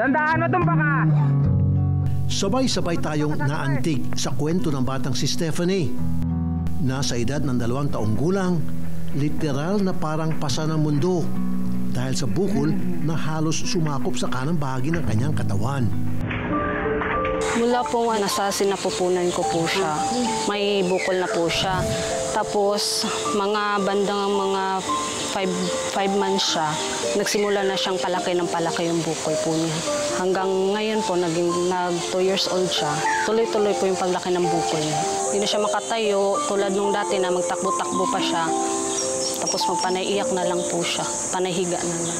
Dandaan mo tumpa ka! Sabay-sabay tayong naantig sa kwento ng batang si Stephanie. Nasa edad ng 2 taong gulang, literal na parang pasa ng mundo dahil sa bukol na halos sumakop sa kanang bahagi ng kanyang katawan. Mula po nasa sinapupunan ko po siya. May bukol na po siya. Tapos mga bandang mga 5 months siya, nagsimula na siyang palaki ng palaki yung bukol po niya. Hanggang ngayon po, nag 2 years old siya. Tuloy-tuloy po yung paglaki ng bukol niya. Hindi na siya makatayo, tulad nung dati na magtakbo-takbo pa siya. Tapos magpanay-iyak na lang po siya. Panay-higa na lang.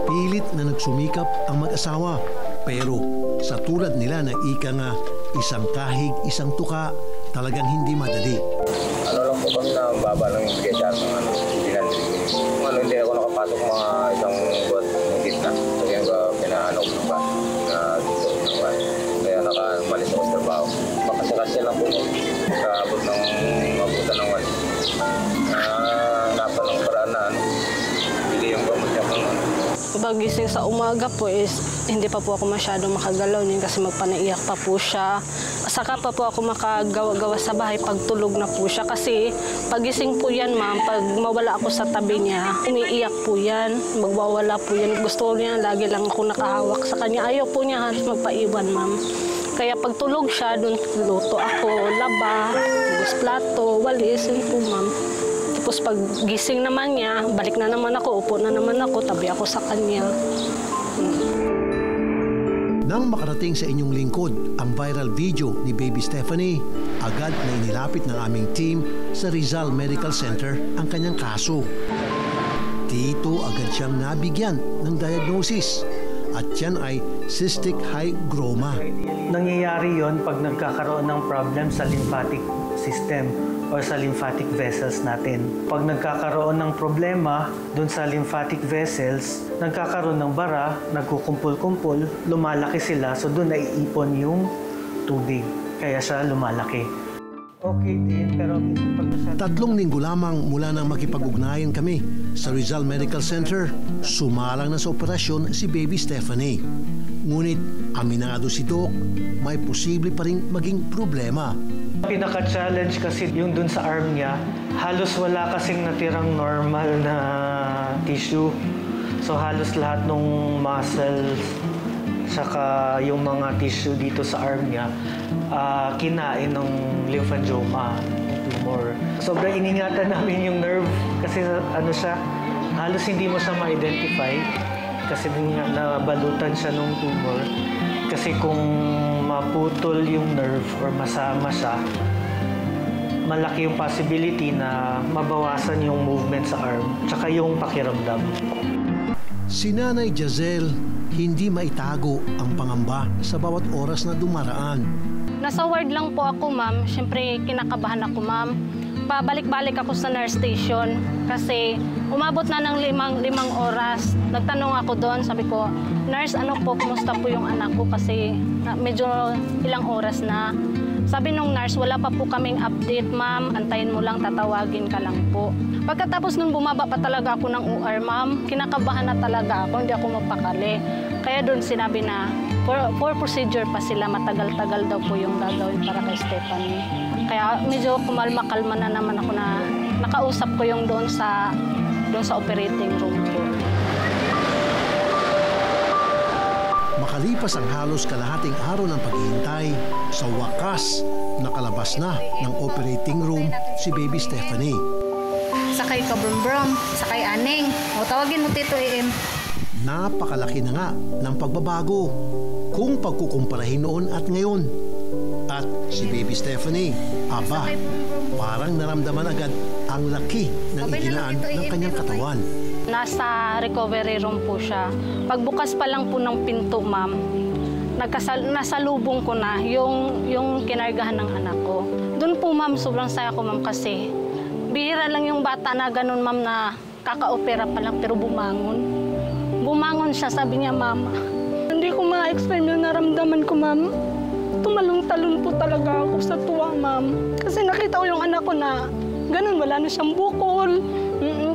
Pilit na nagsumikap ang mag-asawa. Pero sa tulad nila na ika nga, isang kahig, isang tuka, talagang hindi madali. Ano lang po kami na baba lang yung bigay sa ating hindi ako nakapasok mga isang buwan ng gitna. Kaya pinaano ko ba na dito naman. Kaya nakamalis ako sa trabaho. Makasakasya lang po sa abot ng mabutan ng wali. Napan ng paraan na hindi yung gamot niya po. Kapag gising sa umaga po is hindi pa po ako masyadong makagalaw niyan kasi magpanaiyak pa po siya. Saka pa po ako makagawa-gawa sa bahay pag tulog na po siya kasi pag gising po yan ma'am, pag mawala ako sa tabi niya, umiiyak po yan, magwawala po yan. Gusto niya, lagi lang ako nakahawak sa kanya. Ayaw po niya halos magpaiwan ma'am. Kaya pag tulog siya, doon luto ako, laba, hugas plato, walis, yun po ma'am. Tapos pag gising naman niya, balik na naman ako, upo na naman ako, tabi ako sa kanya. Nang makarating sa inyong lingkod ang viral video ni Baby Stephanie, agad na inilapit ng aming team sa Rizal Medical Center ang kanyang kaso. Dito agad siyang nabigyan ng diagnosis at yan ay cystic hygroma. Nangyayari yon pag nagkakaroon ng problem sa lymphatic system o sa lymphatic vessels natin. Pag nagkakaroon ng problema dun sa lymphatic vessels, nagkakaroon ng bara, nagkukumpul-kumpul, lumalaki sila, so dun naiipon yung tubig. Kaya siya lumalaki. Okay din, pero pag 3 linggo lamang mula nang makipag-ugnayan kami sa Rizal Medical Center, sumalang na sa operasyon si Baby Stephanie. Ngunit aminado si Doc, may posible pa rin maging problema. Pinaka-challenge kasi yung dun sa arm niya, halos wala kasing natirang normal na tissue. So halos lahat ng muscles, saka yung mga tissue dito sa arm niya, kinain ng lymphangioma, tumor. Sobrang iningatan namin yung nerve kasi ano siya, halos hindi mo siya ma-identify kasi nabalutan siya ng tumor. Kasi kung maputol yung nerve or masama siya, malaki yung possibility na mabawasan yung movement sa arm tsaka yung pakiramdam. Si Nanay Jazel, hindi maitago ang pangamba sa bawat oras na dumaraan. Nasa ward lang po ako ma'am, siyempre kinakabahan ako ma'am. Pabalik-balik ako sa nurse station kasi umabot na ng 5 oras. Nagtanong ako doon, sabi ko, nurse, ano po, kumusta po yung anak ko kasi medyo ilang oras na. Sabi nung nurse, wala pa po kaming update ma'am, antayin mo lang, tatawagin ka lang po. Pagkatapos nung bumaba pa talaga ako ng OR ma'am, kinakabahan na talaga ako, hindi ako mapakali. Kaya doon sinabi na, for procedure pa sila, matagal-tagal daw po yung gagawin para kay Stephanie. Kaya medyo kumalma-kalma na naman ako na nakausap ko yung doon sa operating room po. Makalipas ang halos kalahating araw ng paghihintay, sa wakas, nakalabas na ng operating room si Baby Stephanie. Sakay ka brum-brum, sakay aneng. O tawagin mo Tito AM. Napakalaki na nga ng pagbabago kung pagkukumparahin noon at ngayon. At si Baby Stephanie, aba, parang naramdaman agad ang laki ng iginaan ng kanyang katawan. Nasa recovery room po siya. Pagbukas pa lang po ng pinto, ma'am, nasalubong ko na yung kinargahan ng anak ko. Doon po, ma'am, sobrang saya ko, ma'am, kasi bihira lang yung bata na ganun, ma'am, na kaka-opera pa lang pero bumangon. Bumangon siya, sabi niya, mama. Hindi ko ma-explain yung naramdaman ko, ma'am. Tumalong-talon po talaga ako sa tuwa, ma'am. Kasi nakita ko yung anak ko na ganun, wala na siyang bukol.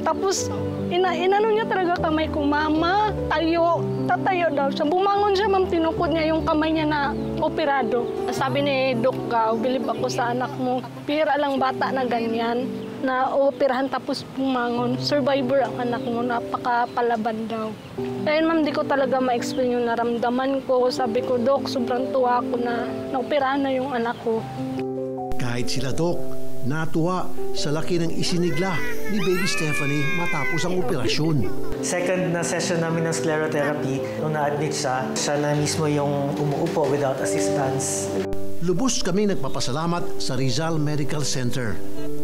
Tapos Inano niya talaga kamay ko, mama, tayo, tatayo daw siya. Bumangon siya, ma'am, tinukod niya yung kamay niya na operado. Sabi ni Doc Gao, bilib ako sa anak mo, pira lang bata na ganyan, na operahan tapos bumangon. Survivor ang anak mo, napakapalaban daw. Kaya ma'am, di ko talaga ma-explain yung naramdaman ko. Sabi ko, Doc, sobrang tuwa ako na naoperahan na yung anak ko. Kahit sila Doc, natuwa sa laki ng isinigla ni Baby Stephanie matapos ang operasyon. Second na session namin ng sclerotherapy, nung na-admit siya na mismo yung umuupo without assistance. Lubos kami nagpapasalamat sa Rizal Medical Center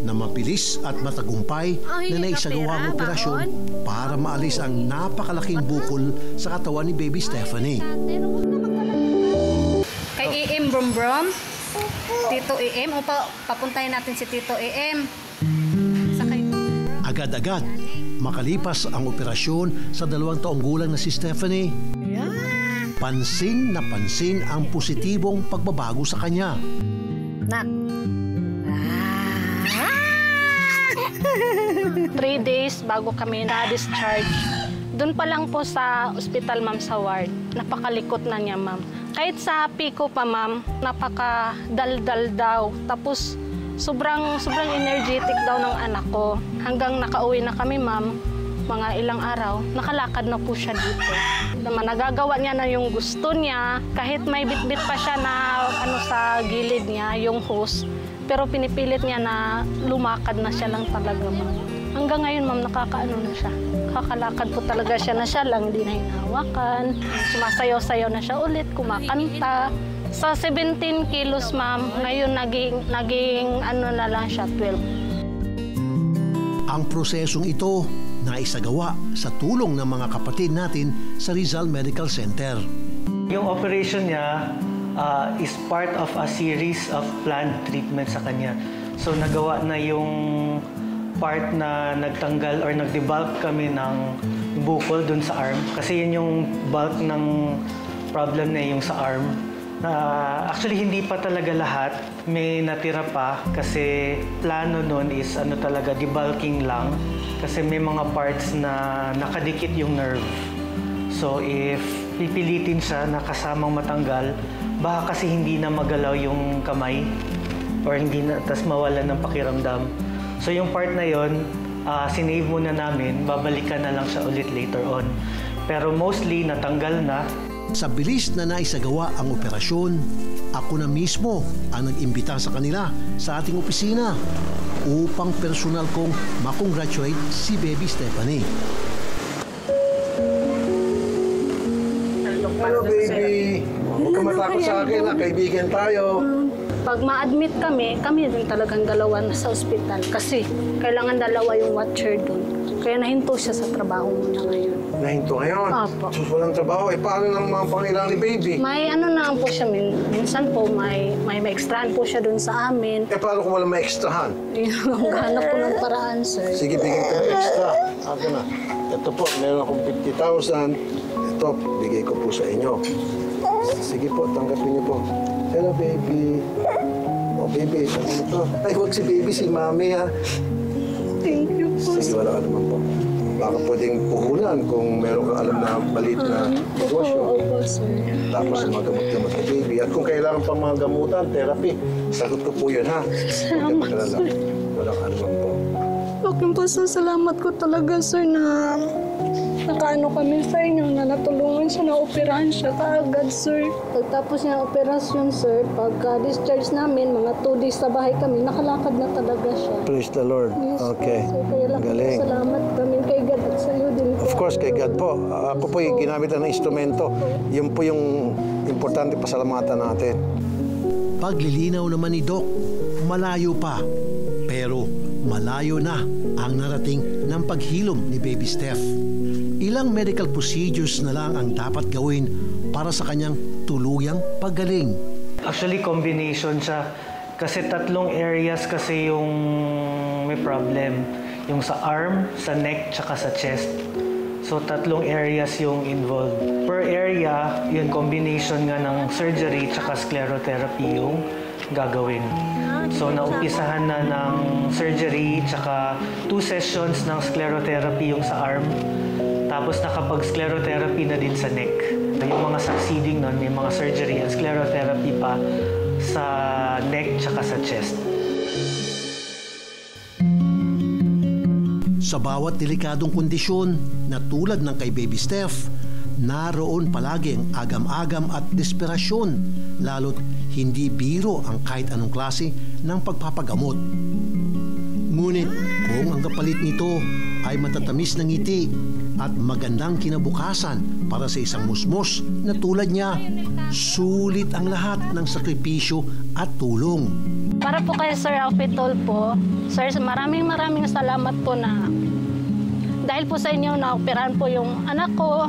na mabilis at matagumpay na naisagawa ang operasyon para maalis ang napakalaking bukol sa katawan ni Baby Stephanie. Kay EM Brum Brum, Tito EM, o papuntahin natin si Tito EM. Sakay. Agad-agad, makalipas ang operasyon sa 2 taong gulang na si Stephanie, pansin na pansin ang positibong pagbabago sa kanya. Nak. 3 days bago kami na-discharge. Doon pa lang po sa ospital, ma'am, sa ward. Napakalikot na niya, ma'am. Kahit sa Pico pa, ma'am, napakadaldal daw. Tapos sobrang energetic daw ng anak ko. Hanggang nakauwi na kami, ma'am, mga ilang araw, nakalakad na po siya dito. Nagagawa niya na yung gusto niya. Kahit may bitbit pa siya na sa gilid niya, yung hose. Pero pinipilit niya na lumakad na siya lang talaga, ma'am. Hanggang ngayon, ma'am, nakakaano na siya. Kakalakad po talaga siya na siya lang, hindi na hinahawakan. Sumasayaw-sayaw na siya ulit, kumakanta. Sa 17 kilos, ma'am, ngayon naging na lang siya, 12. Ang prosesong ito naisagawa sa tulong ng mga kapatid natin sa Rizal Medical Center. Yung operation niya is part of a series of planned treatment sa kanya. So nagawa na yung part na nagtanggal or nagdebulk kami ng bukol dun sa arm. Kasi yun yung bulk ng problem na yung sa arm. Actually, hindi pa talaga lahat. May natira pa kasi plano nun is talaga, debulking lang. Kasi may mga parts na nakadikit yung nerve. So if pipilitin siya na kasamang matanggal, baka kasi hindi na magalaw yung kamay or hindi na, tas mawalan ng pakiramdam. So yung part na yon, sinave muna namin, babalikan na lang siya ulit later on. Pero mostly natanggal na. Sa bilis na naisagawa ang operasyon, ako na mismo ang nag-imbita sa kanila sa ating opisina upang personal kong makongratulate si Baby Stephanie. Hello, baby. Huwag ka matakot sa akin, kaibigan tayo. Pag ma-admit kami din talagang dalawa na sa ospital. Kasi kailangan dalawa yung watcher doon. Kaya nahinto siya sa trabaho muna ngayon. Nahinto ngayon? Opo. Sus, walang trabaho. Paano ng mga pangilang ni baby? May na po siya, minsan po may extrahan po siya doon sa amin. Paano kung walang ma-extrahan? Hanap po ng paraan, sir. Sige, bigyan ko ng extra. Akin na. Ito po, meron akong 50,000. Ito, bigay ko po sa inyo. Sige po, tanggapin niyo po. Hello, baby. Oh, baby, sabi ito. Ay, huwag si baby, si mami, ha? Thank you po. Sige, wala ka naman po. Baka pwedeng puhunan kung meron kang alam na balit na negosyo. Opo, sir. Tapos ang mga gamot-gamot kay baby. At kung kailangan pang mga gamutan, therapy, sagot ko po yun, ha? Salamat, sir. Walang anuman po. Okay po, sir. Salamat ko talaga, sir, na nakaano kami sa inyo, na natulungan siya, na-operahan siya kaagad, sir. Pagtapos niya operasyon, sir, pagka-discharge namin, mga 2 days sa bahay kami, nakalakad na talaga siya. Praise the Lord. Yes, Okay. sir. Kaya lang po, Galing. salamat kami kay God at sa iyo din po. Of course, kay God po. Ako po yung ginamit ng instrumento. Yun po yung importante pasalamatan natin. Paglilinaw naman ni Doc, malayo pa. Pero malayo na ang narating ng paghilom ni Baby Steph. Ilang medical procedures na lang ang dapat gawin para sa kanyang tuluyang paggaling. Actually, combination siya. Kasi 3 areas kasi yung may problem. Yung sa arm, sa neck, tsaka sa chest. So 3 areas yung involved. Per area, yun combination nga ng surgery tsaka sclerotherapy yung gagawin. So naumpisahan na ng surgery tsaka 2 sessions ng sclerotherapy yung sa arm. Tapos nakapag-sclerotherapy na din sa neck. Yung mga succeeding nun, may mga surgery and sclerotherapy pa sa neck tsaka sa chest. Sa bawat delikadong kondisyon na tulad ng kay Baby Steph, naroon palagi ang agam-agam at desperasyon, lalo't hindi biro ang kahit anong klase ng pagpapagamot. Ngunit kung ang kapalit nito ay matatamis na ngiti at magandang kinabukasan para sa isang musmos na tulad niya, sulit ang lahat ng sakripisyo at tulong. Para po kay Sir Alfie Tulfo, Sir, maraming salamat po na dahil po sa inyo naoperahan po yung anak ko.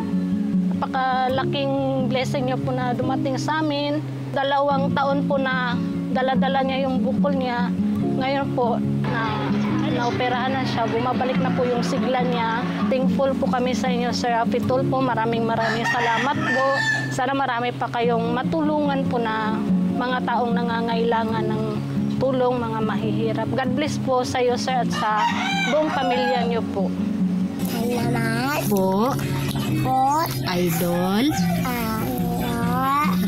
Napakalaking blessing niyo po na dumating sa amin. 2 taon po na dala-dala niya yung bukol niya. Ngayon po na naoperahan na siya, bumabalik na po yung sigla niya. Thankful po kami sa inyo, Sir Alfie Tulfo. Maraming salamat po. Sana marami pa kayong matulungan po na mga taong nangangailangan ng tulong, mga mahihirap. God bless po sa iyo, Sir, at sa buong pamilya niyo po. Salamat Po, po. Idol, Ano?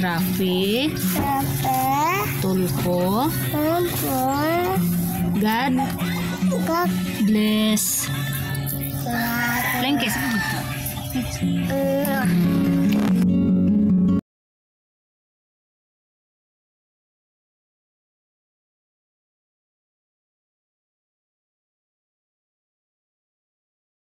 Rafi, Papa. Tulfo, Papa. God God bless. bless. Lengkes.